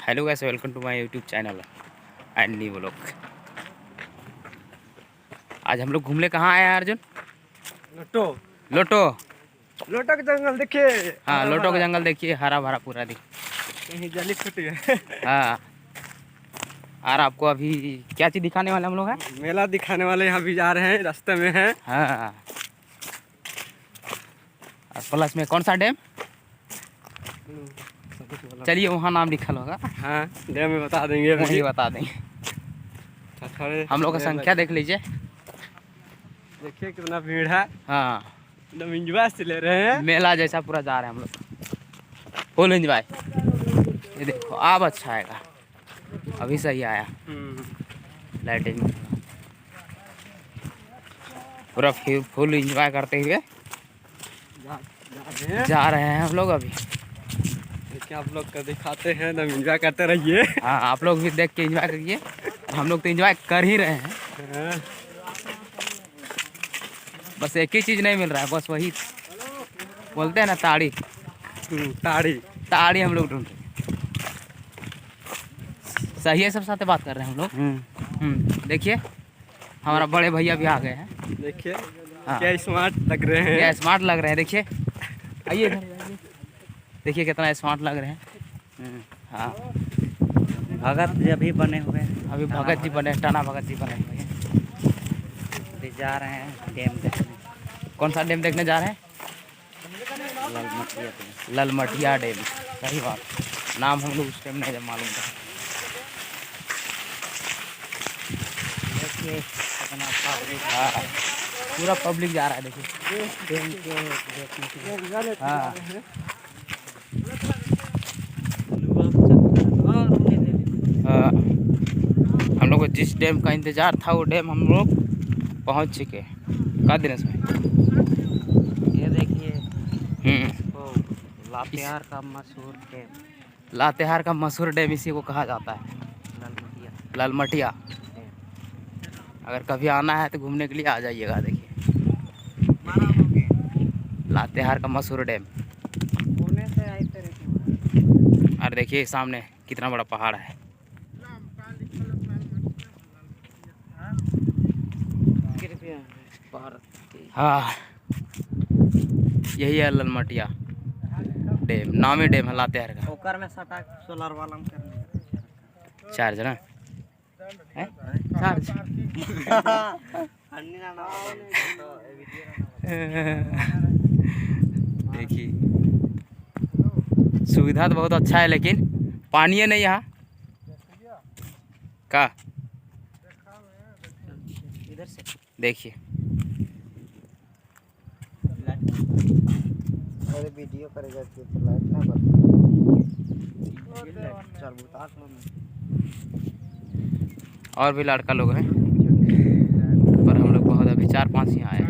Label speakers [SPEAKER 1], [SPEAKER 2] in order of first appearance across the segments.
[SPEAKER 1] Hello guys, welcome to my YouTube channel and new vlog. आज हम लोग घूमने कहाँ आए हैं अर्जुन?
[SPEAKER 2] लोटो
[SPEAKER 1] लोटो।
[SPEAKER 2] लोटो के जंगल देखिए।
[SPEAKER 1] हाँ, लोटो का जंगल देखिए, हरा भरा पूरा दिख।
[SPEAKER 2] कहीं जली फूटी है।
[SPEAKER 1] हाँ, और आपको अभी क्या चीज़ दिखाने वाले हम लोग हैं?
[SPEAKER 2] मेला दिखाने वाले यहाँ भी जा रहे हैं, रास्ते में हैं।
[SPEAKER 1] हाँ, और प्लस में कौन सा डैम? चलिए, वहाँ नाम लिखा होगा।
[SPEAKER 2] हाँ, डैम में बता देंगे,
[SPEAKER 1] वहीं बता देंगे। हम लोग का संख्या देख लीजिए,
[SPEAKER 2] देखिए कितना भीड़ है।
[SPEAKER 1] हाँ,
[SPEAKER 2] एकदम एंजॉय से ले रहे हैं।
[SPEAKER 1] मेला जैसा पूरा जा रहे हैं हम लोग, फुल एंजॉय। ये देखो, अब अच्छा आएगा, अभी सही आया लाइटिंग में, पूरा फुल एंजॉय करते हुए जा रहे हैं हम लोग अभी।
[SPEAKER 2] देखिए आप लोग का दिखाते हैं, एकदम एंजॉय करते रहिए।
[SPEAKER 1] हाँ, आप लोग भी देख के एंजॉय करिए। हम लोग तो एंजॉय कर ही रहे हैं। बस एक ही चीज़ नहीं मिल रहा है, बस वही बोलते हैं ना, ताड़ी।
[SPEAKER 2] ताड़ी
[SPEAKER 1] ताड़ी हम लोग ढूंढ रहे हैं। सही है, सब साथ बात कर रहे हैं हम लोग। देखिए, हमारा बड़े भैया भी आ गए हैं।
[SPEAKER 2] देखिए
[SPEAKER 1] हाँ,
[SPEAKER 2] क्या स्मार्ट लग रहे हैं।
[SPEAKER 1] क्या स्मार्ट लग रहे हैं। देखिए, आइए इधर, देखिए कितना स्मार्ट लग रहे हैं। हाँ,
[SPEAKER 3] भगत जी अभी बने हुए हैं।
[SPEAKER 1] अभी भगत जी बने, टाना भगत जी बने हुए हैं।
[SPEAKER 3] अभी जा रहे हैं डैम देखने।
[SPEAKER 1] कौन सा डैम देखने जा रहे हैं?
[SPEAKER 3] ललमटिया डैम।
[SPEAKER 1] ललमटिया डैम। सही बात, नाम हम लोग उस टाइम नहीं जब मालूम था।
[SPEAKER 3] देखिए कितना पब्लिक।
[SPEAKER 1] हाँ, पूरा पब्लिक जा रहा है, देखिए।
[SPEAKER 3] डैम के देखने के लिए।
[SPEAKER 1] हाँ, हाँ, हम लोग को जिस डैम का इंतज़ार था वो डैम हम लोग पहुँच चुके। का दिनेश भाई?
[SPEAKER 3] ये देखिए लातेहार का मशहूर डैम।
[SPEAKER 1] लातेहार का मशहूर डैम इसी को कहा जाता है,
[SPEAKER 3] ललमटिया
[SPEAKER 1] ललमटिया।
[SPEAKER 3] डैम।
[SPEAKER 1] अगर कभी आना है तो घूमने के लिए आ जाइएगा। देखिए, लातेहार का मशहूर डैम।
[SPEAKER 3] पुणे से आई थे।
[SPEAKER 1] और देखिए सामने कितना बड़ा पहाड़ है। हाँ, यही है ललमटिया डैम, नामी डैम है लातेहार का।
[SPEAKER 3] ओकर में सटा सोलर वाला में करने
[SPEAKER 1] चार्ज ना है, चार्ज। देखिए, सुविधा तो बहुत अच्छा है, लेकिन पानी है नहीं यहाँ का।
[SPEAKER 3] इधर से
[SPEAKER 1] देखिए,
[SPEAKER 3] अरे वीडियो करे जाती है तो लाइट ना
[SPEAKER 1] और भी लड़का लोग हैं, पर हम लोग बहुत अभी 4-5 ही आए हैं।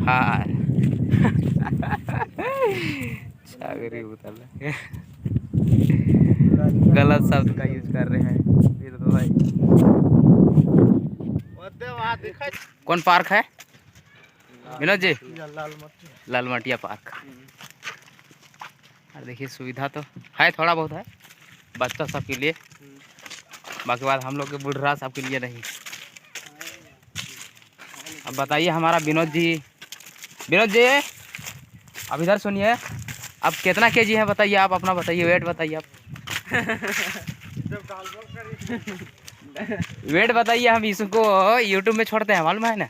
[SPEAKER 1] हाँ, सागरी उतर लगे। गलत शब्द का यूज कर रहे हैं फिर तो भाई। कौन पार्क है विनोद जी? लालमटिया पार्क। और देखिए, सुविधा तो है, थोड़ा बहुत है बच्चा सब के लिए, बाकी बात हम लोग के बुढ़ा सब के लिए नहीं। अब बताइए हमारा विनोद जी, विनोद जी अब इधर सुनिए, अब कितना केजी है बताइए, आप अपना बताइए, वेट बताइए आप। वेट बताइए, हम इसको यूट्यूब में छोड़ते हैं, मालूम है ना।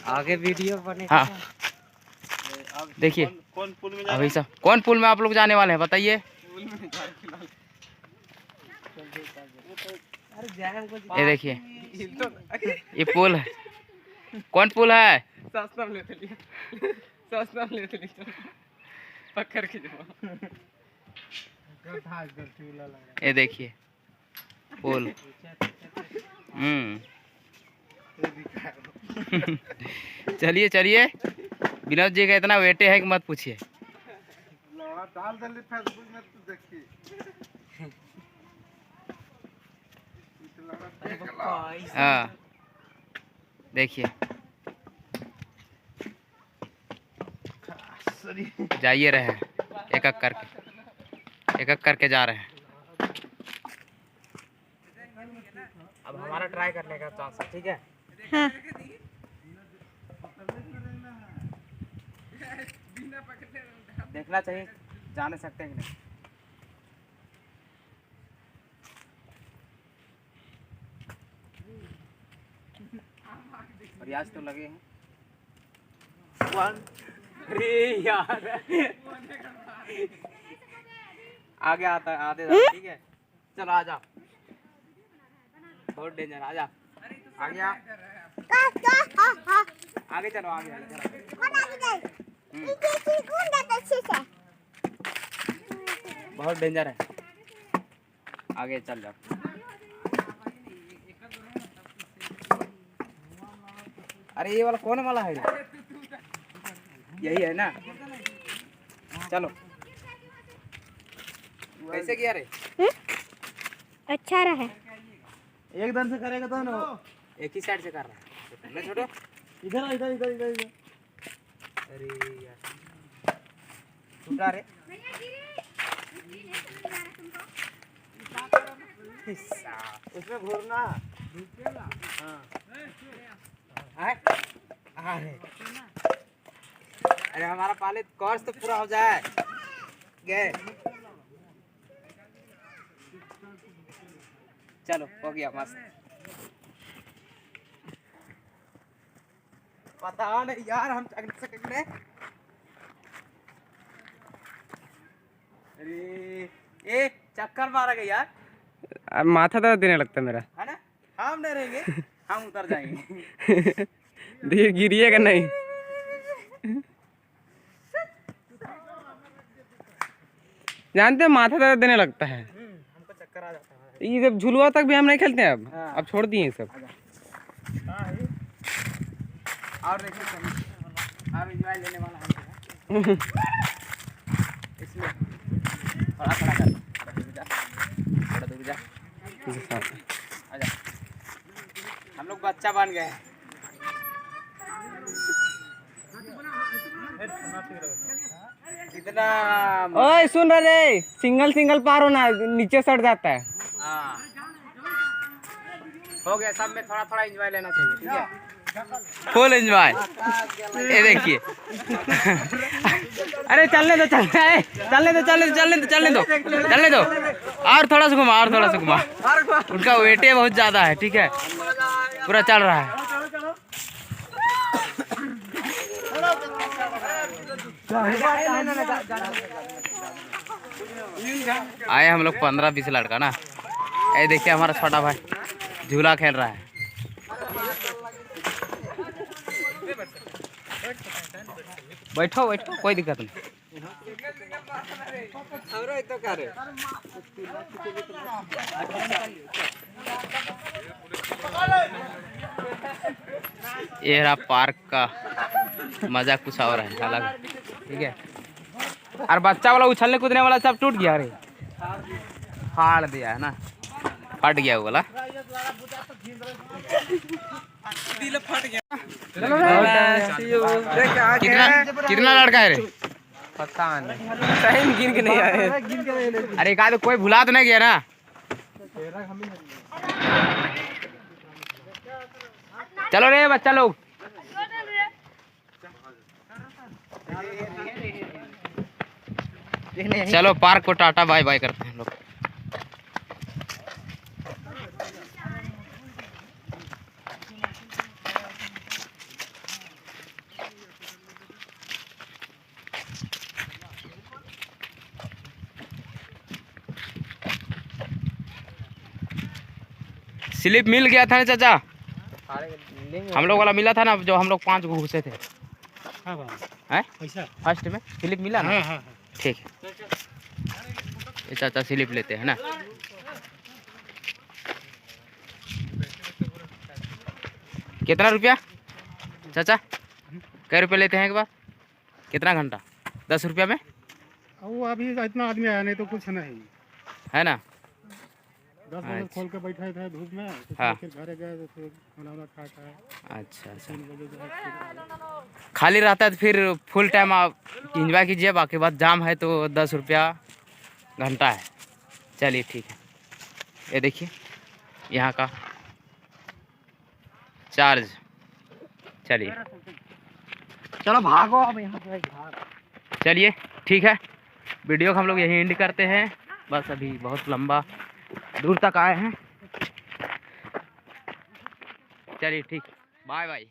[SPEAKER 3] आगे वीडियो बने।
[SPEAKER 1] हाँ, देखिए अभी सब कौन पुल में आप लोग जाने वाले हैं बताइए। ये देखिए, ये पुल है। कौन पुल है? ये देखिए पुल। चलिए चलिए, विनोद जी का इतना वेटे है कि मत पूछिए। हाँ, देखिए जाइए रहे हैं एक एक करके जा रहे हैं। अब हमारा ट्राई करने का चांस है, ठीक है।
[SPEAKER 4] हाँ।
[SPEAKER 1] देखना चाहिए जा नहीं सकते हैं कि नहीं। रियाज तो लगे हैं। अरे यार आगे आता है, आते जाओ, ठीक है। चलो आ जाओ, बहुत डेंजर, आ जाओ आगे आओ। आगे चलो, आगे बहुत डेंजर है, आगे चल जाओ। अरे ये वाला कौन वाला है? यही है ना? चलो कैसे किया रे?
[SPEAKER 4] अच्छा रहा है।
[SPEAKER 2] एकदम से करेगा तो ना,
[SPEAKER 1] एक ही साइड से कर रहा है मैं छोटो।
[SPEAKER 2] इधर इधर इधर इधर इधर।
[SPEAKER 1] अरे यार टूटा रे।
[SPEAKER 2] उसमें घूरना।
[SPEAKER 1] हाँ अरे हमारा पाले कोर्स तो पूरा हो जाए गए। चलो हो गया मस्त। पता नहीं यार हम अगले सेकंड में। अरे ए चक्कर मारा गया यार,
[SPEAKER 2] माथा दर्द देने लगता है मेरा,
[SPEAKER 1] है ना। हम नहीं रहेंगे, हम उतर जाएंगे।
[SPEAKER 2] देखिए गिरिएगा नहीं। जानते हैं माथा दर्द देने लगता है,
[SPEAKER 1] हमको चक्कर आ जाता है।
[SPEAKER 2] ये जब झुलुआ तक भी हम नहीं खेलते हैं अब।
[SPEAKER 1] हाँ।
[SPEAKER 2] अब छोड़ दिए सब।
[SPEAKER 1] और देखिए और एंजॉय लेने वाला है इसमें। थोड़ा खड़ा कर, थोड़ा दूर जा, थोड़ा दूर जा, आजा। हम लोग बच्चा बन गए हैं। इतना
[SPEAKER 2] ओए सुन रहे, सिंगल सिंगल पार होना, नीचे सट जाता है।
[SPEAKER 1] हाँ हो गया, सब में थोड़ा थोड़ा एंजॉय लेना चाहिए, ठीक है। Full enjoy. ये देखिए अरे चलने दो, चलने दो। और थोड़ा सा घुमा, उनका वेट बहुत ज्यादा है, ठीक है। पूरा चल रहा है। आए हम लोग 15-20 लड़का ना। ये देखिए हमारा छोटा भाई झूला खेल रहा है। बैठो कोई दिक्कत नहीं। ये रहा पार्क का मजा, कुछ और है अलग, ठीक है। और बच्चा वाला उछलने कूदने वाला सब टूट गया। अरे फाड़ दिया है ना, फट गया वो वाला। कितना लड़का है रे?
[SPEAKER 2] पता नहीं, टाइम गिन के नहीं आए।
[SPEAKER 1] अरे एक आध कोई भुला तो नहीं गया ना? चलो रे बच्चा लोग। चलो पार्क को टाटा बाय बाय करते हैं लोग। स्लिप मिल गया था ना चाचा? हम लोग वाला मिला था ना, जो हम लोग 5 को घुसे थे। हैं फर्स्ट में स्लिप मिला ना? ठीक है, ये चाचा स्लिप लेते हैं ना। कितना रुपया चाचा? कै रुपये लेते हैं एक बार? कितना घंटा? 10 रुपया में?
[SPEAKER 5] वो अभी इतना आदमी आया नहीं तो कुछ नहीं
[SPEAKER 1] है ना।
[SPEAKER 5] 10 बजे खोल के बैठे थे धूप में, तो
[SPEAKER 1] हाँ।
[SPEAKER 5] फिर घरे गए तो फिर खाना वाना खा खाए
[SPEAKER 1] अच्छा अच्छा
[SPEAKER 5] 3 बजे जो है फिर
[SPEAKER 1] खाली रहता है तो फिर फुल टाइम आप इंजॉय कीजिए, बाकी बात जाम है तो 10 रुपया घंटा है। चलिए ठीक है, ये देखिए यहाँ का चार्ज। चलिए
[SPEAKER 3] चलो भागो अब यहाँ से भाग।
[SPEAKER 1] चलिए ठीक है, वीडियो को हम लोग यहीं एंड करते हैं। बस अभी बहुत लंबा दूर तक आए हैं। चलिए ठीक, बाय बाय।